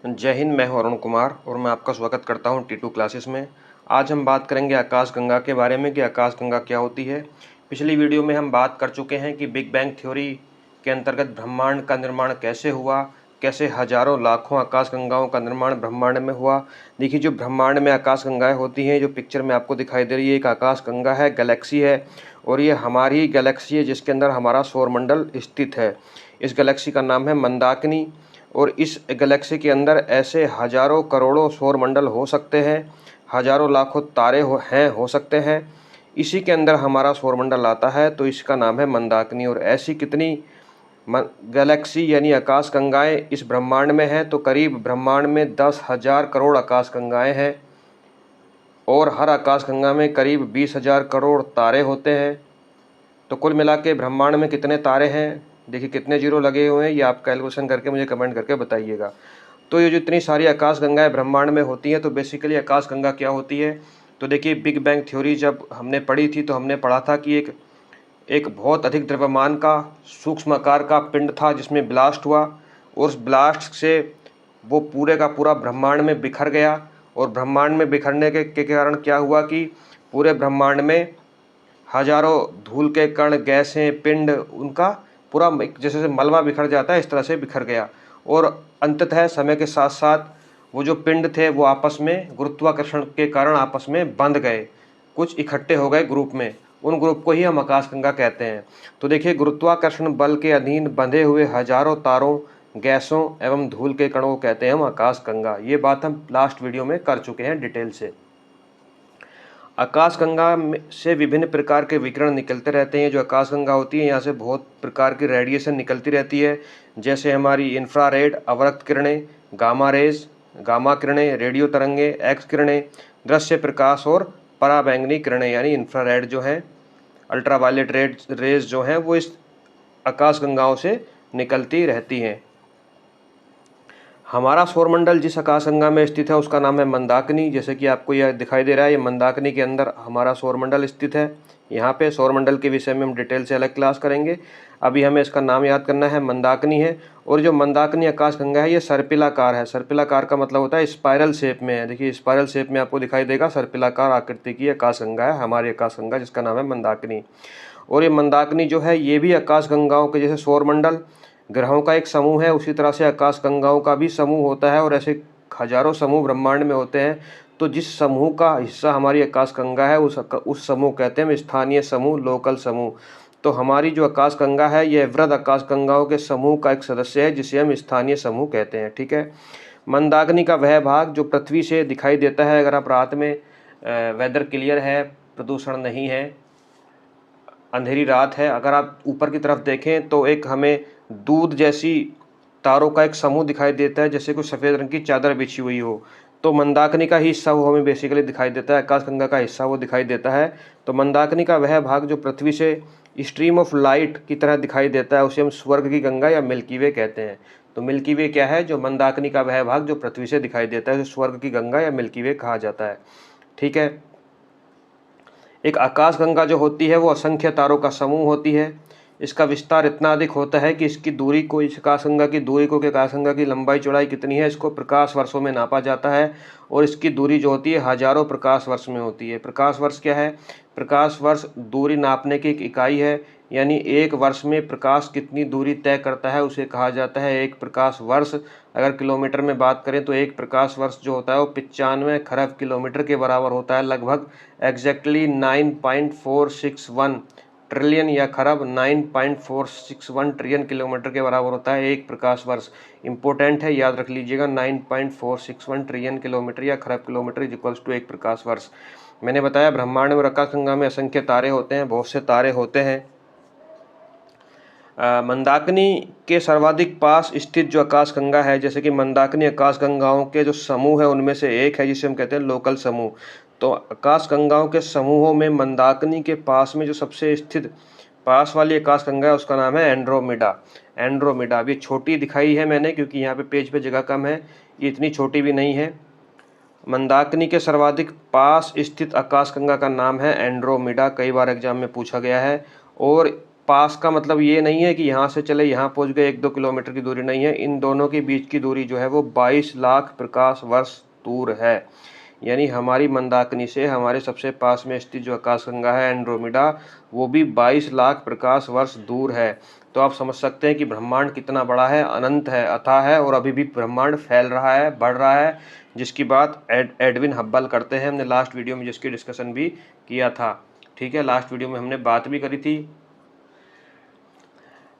जय हिंद। मैं हूं अरुण कुमार और मैं आपका स्वागत करता हूं T2 क्लासेस में। आज हम बात करेंगे आकाशगंगा के बारे में कि आकाशगंगा क्या होती है। पिछली वीडियो में हम बात कर चुके हैं कि बिग बैंग थ्योरी के अंतर्गत ब्रह्मांड का निर्माण कैसे हुआ, कैसे हजारों लाखों आकाशगंगाओं का निर्माण ब्रह्मांड में हुआ। देखिए, जो ब्रह्मांड में आकाशगंगाएँ होती हैं, जो पिक्चर में आपको दिखाई दे रही है, एक आकाशगंगा है, गैलेक्सी है और ये हमारी ही गैलेक्सी है जिसके अंदर हमारा सौरमंडल स्थित है। इस गैलेक्सी का नाम है मंदाकिनी और इस गैलेक्सी के अंदर ऐसे हजारों करोड़ों सौरमंडल हो सकते हैं, हजारों लाखों तारे हो सकते हैं। इसी के अंदर हमारा सौरमंडल आता है, तो इसका नाम है मंदाकिनी। और ऐसी कितनी गैलेक्सी यानी आकाशगंगाएं इस ब्रह्मांड में हैं, तो करीब ब्रह्मांड में 10,000 करोड़ आकाशगंगाएं हैं और हर आकाशगंगा में करीब 20,000 करोड़ तारे होते हैं। तो कुल मिला के ब्रह्मांड में कितने तारे हैं, देखिए कितने जीरो लगे हुए हैं, ये आप कैलकुलेशन करके मुझे कमेंट करके बताइएगा। तो ये जो इतनी सारी आकाशगंगाएं ब्रह्मांड में होती हैं, तो बेसिकली आकाशगंगा क्या होती है। तो देखिए, बिग बैंग थ्योरी जब हमने पढ़ी थी तो हमने पढ़ा था कि एक बहुत अधिक द्रव्यमान का सूक्ष्म आकार का पिंड था जिसमें ब्लास्ट हुआ और उस ब्लास्ट से वो पूरे का पूरा ब्रह्मांड में बिखर गया। और ब्रह्मांड में बिखरने के कारण क्या हुआ कि पूरे ब्रह्मांड में हजारों धूल के कण, गैसें, पिंड, उनका पूरा जैसे से मलबा बिखर जाता है इस तरह से बिखर गया। और अंततः समय के साथ साथ वो जो पिंड थे वो आपस में गुरुत्वाकर्षण के कारण आपस में बंध गए, कुछ इकट्ठे हो गए ग्रुप में। उन ग्रुप को ही हम आकाशगंगा कहते हैं। तो देखिए, गुरुत्वाकर्षण बल के अधीन बंधे हुए हजारों तारों, गैसों एवं धूल के कणों को कहते हैं हम आकाशगंगा। ये बात हम लास्ट वीडियो में कर चुके हैं डिटेल से। आकाशगंगा से विभिन्न प्रकार के विकिरण निकलते रहते हैं। जो आकाशगंगा होती है, यहाँ से बहुत प्रकार की रेडिएशन निकलती रहती है, जैसे हमारी इंफ्रारेड, अवरक्त किरणें, गामा रेज, गामा किरणें, रेडियो तरंगे, एक्स किरणें, दृश्य प्रकाश और पराबैंगनी किरणें यानी इंफ्रारेड जो हैं, अल्ट्रावायलेट रेज जो हैं, वो इस आकाशगंगाओं से निकलती रहती हैं। हमारा सौरमंडल जिस आकाशगंगा में स्थित है उसका नाम है मंदाकिनी। जैसे कि आपको यह दिखाई दे रहा है, ये मंदाकिनी के अंदर हमारा सौरमंडल स्थित है। यहाँ पे सौरमंडल के विषय में हम डिटेल से अलग क्लास करेंगे। अभी हमें इसका नाम याद करना है, मंदाकिनी है। और जो मंदाकिनी आकाशगंगा है ये सर्पिलाकार है। सर्पिलाकार का मतलब होता है स्पाइरल शेप में है। देखिए, स्पाइरल शेप में आपको दिखाई देगा, सर्पिलाकार आकृति की आकाशगंगा है हमारी आकाशगंगा, जिसका नाम है मंदाकिनी। और ये मंदाकिनी जो है ये भी आकाशगंगाओं के जैसे सौरमंडल ग्रहों का एक समूह है, उसी तरह से आकाशगंगाओं का भी समूह होता है। और ऐसे हजारों समूह ब्रह्मांड में होते हैं। तो जिस समूह का हिस्सा हमारी आकाशगंगा है उस समूह कहते हैं हम स्थानीय समूह, लोकल समूह। तो हमारी जो आकाशगंगा है यह वृहद आकाशगंगाओं के समूह का एक सदस्य है जिसे हम स्थानीय समूह कहते हैं। ठीक है। मंदाकिनी का वह भाग जो पृथ्वी से दिखाई देता है, अगर आप रात में वेदर क्लियर है, प्रदूषण नहीं है, अंधेरी रात है, अगर आप ऊपर की तरफ देखें तो एक हमें दूध जैसी तारों का एक समूह दिखाई देता है, जैसे कुछ सफ़ेद रंग की चादर बिछी हुई हो। तो मंदाकिनी का ही हिस्सा वो हमें बेसिकली दिखाई देता है, आकाशगंगा का हिस्सा वो दिखाई देता है। तो मंदाकिनी का वह भाग जो पृथ्वी से स्ट्रीम ऑफ लाइट की तरह दिखाई देता है उसे हम स्वर्ग की गंगा या मिल्की वे कहते हैं। तो मिल्की वे क्या है, जो मंदाकिनी का वह भाग जो पृथ्वी से दिखाई देता है उसे स्वर्ग की गंगा या मिल्की वे कहा जाता है। ठीक है। एक आकाशगंगा जो होती है वो असंख्य तारों का समूह होती है। इसका विस्तार इतना अधिक होता है कि इसकी दूरी को, इस आकाशगंगा की दूरी को, कि आकाशगंगा की लंबाई चौड़ाई कितनी है, इसको प्रकाश वर्षों में नापा जाता है। और इसकी दूरी जो होती है हजारों प्रकाश वर्ष में होती है। प्रकाश वर्ष क्या है? प्रकाश वर्ष दूरी नापने की एक इकाई है, यानी एक वर्ष में प्रकाश कितनी दूरी तय करता है उसे कहा जाता है एक प्रकाश वर्ष। अगर किलोमीटर में बात करें तो एक प्रकाश वर्ष जो होता है वो 95 खरब किलोमीटर के बराबर होता है, लगभग एग्जैक्टली 9.461 ट्रिलियन या खरब 9.461 ट्रिलियन किलोमीटर के बराबर होता है एक प्रकाश वर्ष। इंपॉर्टेंट है, याद रख लीजिएगा, 9.461 ट्रिलियन किलोमीटर या खरब किलोमीटर इज इक्वल्स टू एक प्रकाश वर्ष। मैंने बताया ब्रह्मांड में आकाशगंगा में असंख्य तारे होते हैं, बहुत से तारे होते हैं। मंदाकिनी के सर्वाधिक पास स्थित जो आकाशगंगा है, जैसे कि मंदाकिनी आकाशगंगाओं के जो समूह है उनमें से एक है जिसे हम कहते हैं लोकल समूह। तो आकाशगंगाओं के समूहों में मंदाकिनी के पास में जो सबसे स्थित पास वाली आकाशगंगा है उसका नाम है एंड्रोमेडा। एंड्रोमेडा अभी छोटी दिखाई है मैंने क्योंकि यहाँ पे पेज पे जगह कम है, ये इतनी छोटी भी नहीं है। मंदाकिनी के सर्वाधिक पास स्थित आकाशगंगा का नाम है एंड्रोमेडा, कई बार एग्जाम में पूछा गया है। और पास का मतलब ये नहीं है कि यहाँ से चले यहाँ पहुँच गए, 1-2 किलोमीटर की दूरी नहीं है। इन दोनों के बीच की दूरी जो है वो 22 लाख प्रकाश वर्ष दूर है। यानी हमारी मंदाकिनी से हमारे सबसे पास में स्थित जो आकाशगंगा है एंड्रोमेडा, वो भी 22 लाख प्रकाश वर्ष दूर है। तो आप समझ सकते हैं कि ब्रह्मांड कितना बड़ा है, अनंत है, अथाह है, और अभी भी ब्रह्मांड फैल रहा है, बढ़ रहा है, जिसकी बात एडविन हब्बल करते हैं। हमने लास्ट वीडियो में जिसकी डिस्कशन भी किया था, ठीक है, लास्ट वीडियो में हमने बात भी करी थी।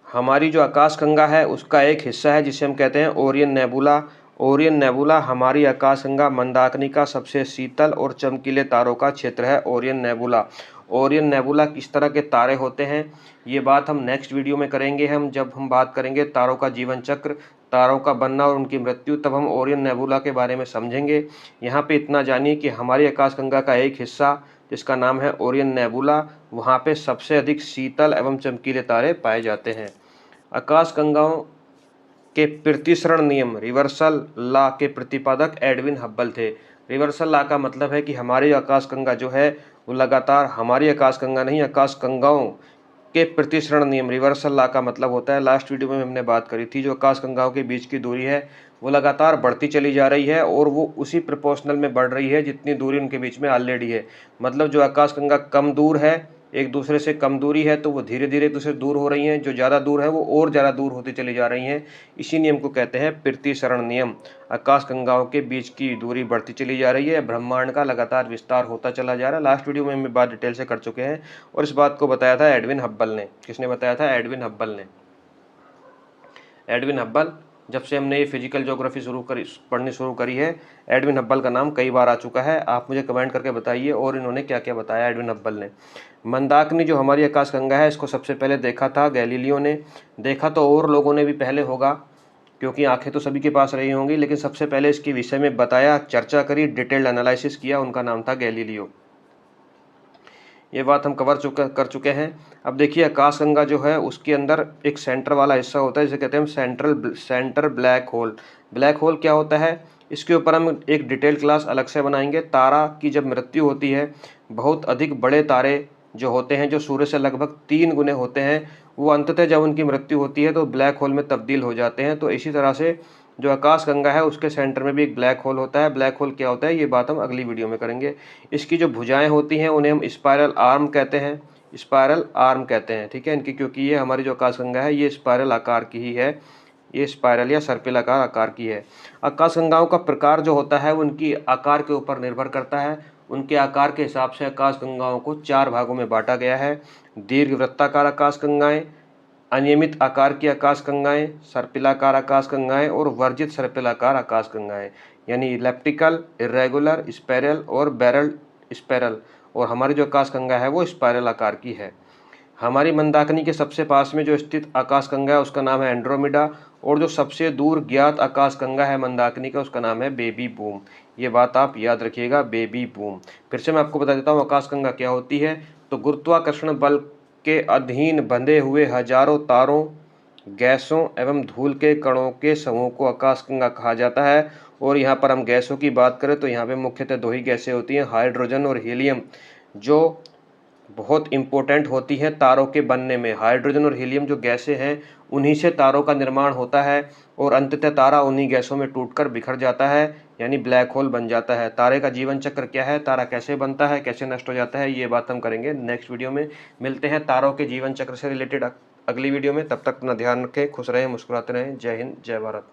हमारी जो आकाशगंगा है उसका एक हिस्सा है जिसे हम कहते हैं ओरियन नेबुला। ओरियन नेबुला हमारी आकाशगंगा मंदाकिनी का सबसे शीतल और चमकीले तारों का क्षेत्र है। ओरियन नेबुला, ओरियन नेबुला किस तरह के तारे होते हैं, ये बात हम नेक्स्ट वीडियो में करेंगे। जब हम बात करेंगे तारों का जीवन चक्र, तारों का बनना और उनकी मृत्यु, तब हम ओरियन नेबुला के बारे में समझेंगे। यहाँ पे इतना जानिए कि हमारी आकाशगंगा का एक हिस्सा जिसका नाम है ओरियन नेबुला, वहाँ पे सबसे अधिक शीतल एवं चमकीले तारे पाए जाते हैं। आकाशगंगाओं के प्रतिसरण नियम, रिवर्सल लॉ के प्रतिपादक एडविन हब्बल थे। रिवर्सल लॉ का मतलब है कि हमारी आकाशगंगा जो है वो लगातार, हमारी आकाशगंगा नहीं, आकाशगंगाओं के प्रतिसरण नियम, रिवर्सल लॉ का मतलब होता है, लास्ट वीडियो में हमने बात करी थी, जो आकाशगंगाओं के बीच की दूरी है वो लगातार बढ़ती चली जा रही है और वो उसी प्रोपोर्शनल में बढ़ रही है जितनी दूरी उनके बीच में ऑलरेडी है। मतलब जो आकाशगंगा कम दूर है, एक दूसरे से कम दूरी है, तो वो धीरे धीरे एक दूसरे से दूर हो रही हैं। जो ज़्यादा दूर है वो और ज़्यादा दूर होती चली जा रही हैं। इसी नियम को कहते हैं प्रतिसरण नियम। आकाशगंगाओं के बीच की दूरी बढ़ती चली जा रही है, ब्रह्मांड का लगातार विस्तार होता चला जा रहा है। लास्ट वीडियो में हम बात डिटेल से कर चुके हैं और इस बात को बताया था एडविन हब्बल ने। किसने बताया था? एडविन हब्बल ने। एडविन हब्बल, जब से हमने ये फिजिकल ज्योग्राफी पढ़नी शुरू करी है, एडविन हब्बल का नाम कई बार आ चुका है। आप मुझे कमेंट करके बताइए और इन्होंने क्या क्या बताया एडविन हब्बल ने। मंदाकिनी जो हमारी आकाशगंगा है, इसको सबसे पहले देखा था गैलीलियो ने। देखा तो और लोगों ने भी पहले होगा, क्योंकि आंखें तो सभी के पास रही होंगी, लेकिन सबसे पहले इसके विषय में बताया, चर्चा करी, डिटेल्ड एनालिसिस किया, उनका नाम था गैलीलियो। ये बात हम कर चुके हैं। अब देखिए, आकाशगंगा जो है उसके अंदर एक सेंटर वाला हिस्सा होता है जिसे कहते हैं हम centre black hole. Black hole क्या होता है, इसके ऊपर हम एक डिटेल क्लास अलग से बनाएंगे। तारा की जब मृत्यु होती है, बहुत अधिक बड़े तारे जो होते हैं, जो सूर्य से लगभग 3 गुने होते हैं, वो अंततः जब उनकी मृत्यु होती है तो ब्लैक होल में तब्दील हो जाते हैं। तो इसी तरह से जो आकाशगंगा है उसके सेंटर में भी एक ब्लैक होल होता है। ब्लैक होल क्या होता है ये बात हम अगली वीडियो में करेंगे। इसकी जो भुजाएं होती हैं उन्हें हम स्पाइरल आर्म कहते हैं, स्पाइरल आर्म कहते हैं, ठीक है इनकी, क्योंकि ये हमारी जो आकाशगंगा है ये स्पाइरल आकार की ही है, ये स्पाइरल या सर्पिलाकार आकार की है। आकाशगंगाओं का प्रकार जो होता है वो उनकी आकार के ऊपर निर्भर करता है। उनके आकार के हिसाब से आकाशगंगाओं को 4 भागों में बांटा गया है। दीर्घवृत्ताकार आकाशगंगाएं, अनियमित आकार की आकाशगंगाएं, सर्पिलाकार आकाशगंगाएं और वर्जित सर्पिलाकार आकाशगंगाएं, यानी इलेप्टिकल, इरेगुलर, स्पाइरल और बैरल स्पाइरल। और हमारी जो आकाशगंगा है वो स्पाइरल आकार की है। हमारी मंदाकिनी के सबसे पास में जो स्थित आकाशगंगा है उसका नाम है एंड्रोमेडा, और जो सबसे दूर ज्ञात आकाशगंगा है मंदाकिनी का उसका नाम है बेबी बूम। ये बात आप याद रखिएगा, बेबी बूम। फिर से मैं आपको बता देता हूँ आकाशगंगा क्या होती है। तो गुरुत्वाकर्षण बल के अधीन बंधे हुए हजारों तारों, गैसों एवं धूल के कणों के समूह को आकाशगंगा कहा जाता है। और यहाँ पर हम गैसों की बात करें तो यहाँ पे मुख्यतः 2 ही गैसें होती हैं, हाइड्रोजन और हीलियम, जो बहुत इंपॉर्टेंट होती हैं तारों के बनने में। हाइड्रोजन और हीलियम जो गैसें हैं उन्हीं से तारों का निर्माण होता है और अंततः तारा उन्हीं गैसों में टूटकर बिखर जाता है, यानी ब्लैक होल बन जाता है। तारे का जीवन चक्र क्या है, तारा कैसे बनता है, कैसे नष्ट हो जाता है, ये बात हम करेंगे नेक्स्ट वीडियो में। मिलते हैं तारों के जीवन चक्र से रिलेटेड अगली वीडियो में। तब तक अपना ध्यान रखें, खुश रहें, मुस्कुराते रहें। जय हिंद, जय भारत।